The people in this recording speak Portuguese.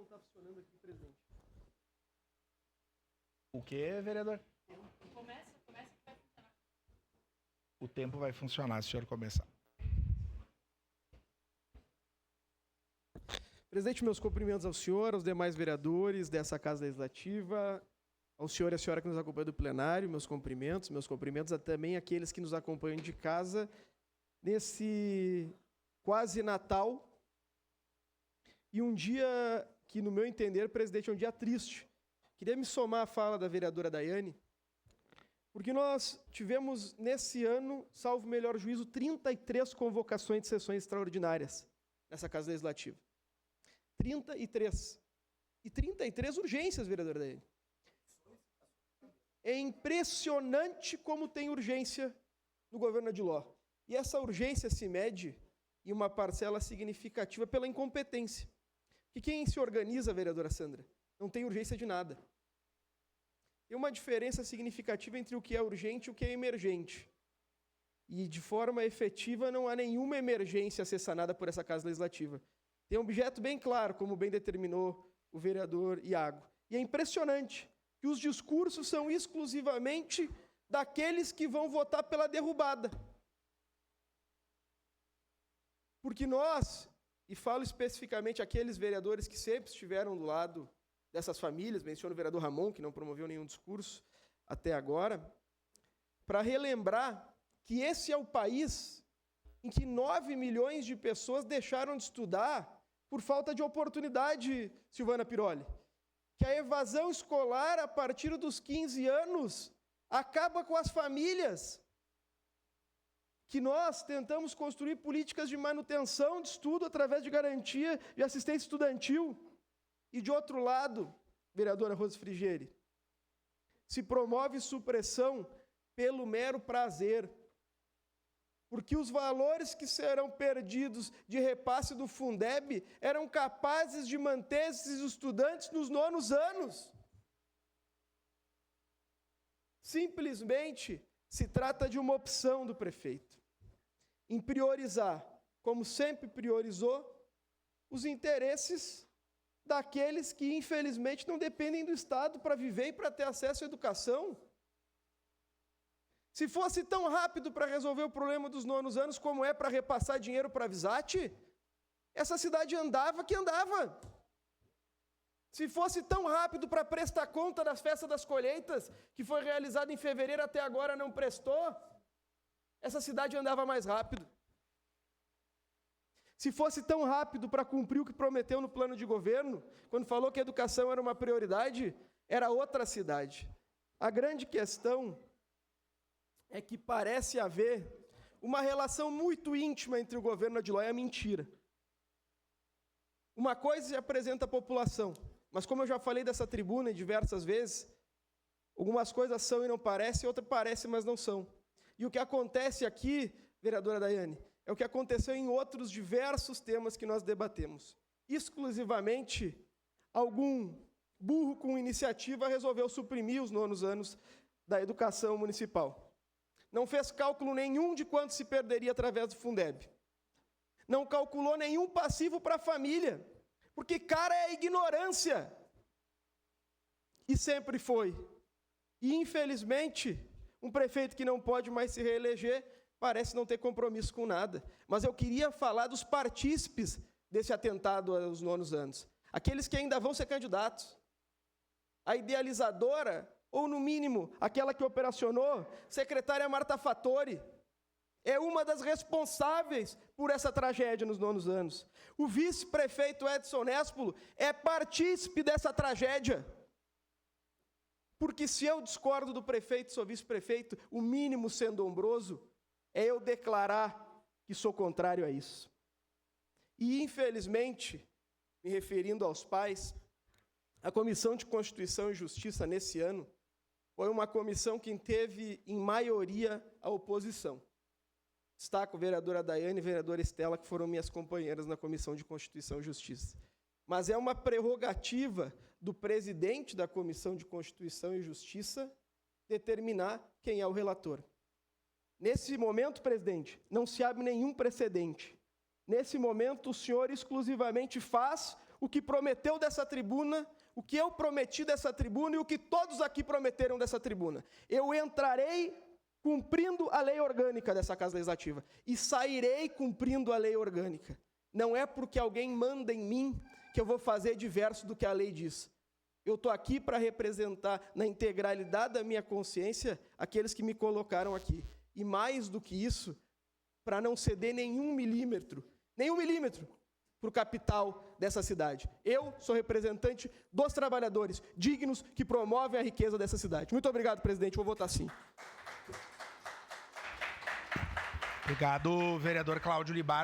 está funcionando aqui, presidente. O que, vereador? Começa que vai funcionar. O tempo vai funcionar se o senhor começar. Presidente, meus cumprimentos ao senhor, aos demais vereadores dessa Casa Legislativa, ao senhor e à senhora que nos acompanham do plenário, meus cumprimentos a também àqueles que nos acompanham de casa nesse quase Natal e um dia que, no meu entender, presidente, é um dia triste. Queria me somar à fala da vereadora Daiane, porque nós tivemos nesse ano, salvo melhor juízo, 33 convocações de sessões extraordinárias nessa Casa Legislativa. 33. E 33 urgências, vereadora Daiane. É impressionante como tem urgência no governo Adiló. E essa urgência se mede em uma parcela significativa pela incompetência. Que quem se organiza, vereadora Sandra, não tem urgência de nada. Tem uma diferença significativa entre o que é urgente e o que é emergente. E, de forma efetiva, não há nenhuma emergência a ser sanada por essa Casa Legislativa. Tem um objeto bem claro, como bem determinou o vereador Iago. E é impressionante que os discursos são exclusivamente daqueles que vão votar pela derrubada. Porque nós, e falo especificamente aqueles vereadores que sempre estiveram do lado dessas famílias, menciono o vereador Ramon, que não promoveu nenhum discurso até agora, para relembrar que esse é o país em que 9 milhões de pessoas deixaram de estudar por falta de oportunidade, Silvana Piroli. Que a evasão escolar, a partir dos 15 anos, acaba com as famílias. Que nós tentamos construir políticas de manutenção de estudo através de garantia de assistência estudantil. E, de outro lado, vereadora Rose Frigieri, se promove supressão pelo mero prazer. Porque os valores que serão perdidos de repasse do Fundeb eram capazes de manter esses estudantes nos 9º anos. Simplesmente se trata de uma opção do prefeito em priorizar, como sempre priorizou, os interesses daqueles que, infelizmente, não dependem do Estado para viver e para ter acesso à educação. Se fosse tão rápido para resolver o problema dos 9º anos como é para repassar dinheiro para a Visate, essa cidade andava que andava. Se fosse tão rápido para prestar conta das festas das colheitas, que foi realizada em fevereiro até agora não prestou, essa cidade andava mais rápido. Se fosse tão rápido para cumprir o que prometeu no plano de governo, quando falou que a educação era uma prioridade, era outra cidade. A grande questão é que parece haver uma relação muito íntima entre o governo Adiló e a mentira. Uma coisa se apresenta à população, mas como eu já falei dessa tribuna diversas vezes, algumas coisas são e não parecem, outras parecem, mas não são. E o que acontece aqui, vereadora Daiane, é o que aconteceu em outros diversos temas que nós debatemos. Exclusivamente, algum burro com iniciativa resolveu suprimir os 9º anos da educação municipal. Não fez cálculo nenhum de quanto se perderia através do Fundeb. Não calculou nenhum passivo para a família, porque cara é ignorância. E sempre foi. E, infelizmente, um prefeito que não pode mais se reeleger parece não ter compromisso com nada. Mas eu queria falar dos partícipes desse atentado aos 9º anos. Aqueles que ainda vão ser candidatos. A idealizadora, ou no mínimo, aquela que operacionou, secretária Marta Fattori, é uma das responsáveis por essa tragédia nos 9º anos. O vice-prefeito Edson Nespolo é partícipe dessa tragédia. Porque se eu discordo do prefeito, sou vice-prefeito, o mínimo sendombroso é eu declarar que sou contrário a isso. E, infelizmente, me referindo aos pais, a Comissão de Constituição e Justiça, nesse ano, foi uma comissão que teve, em maioria, a oposição. Destaco a vereadora Daiane e a vereadora Estela, que foram minhas companheiras na Comissão de Constituição e Justiça. Mas é uma prerrogativa do presidente da Comissão de Constituição e Justiça determinar quem é o relator. Nesse momento, presidente, não se abre nenhum precedente. Nesse momento, o senhor exclusivamente faz o que prometeu dessa tribuna, o que eu prometi dessa tribuna e o que todos aqui prometeram dessa tribuna. Eu entrarei cumprindo a lei orgânica dessa Casa Legislativa e sairei cumprindo a lei orgânica. Não é porque alguém manda em mim que eu vou fazer diverso do que a lei diz. Eu estou aqui para representar na integralidade da minha consciência aqueles que me colocaram aqui. E mais do que isso, para não ceder nenhum milímetro para o capital dessa cidade. Eu sou representante dos trabalhadores dignos que promovem a riqueza dessa cidade. Muito obrigado, presidente. Vou votar sim. Obrigado, vereador Cláudio Libar.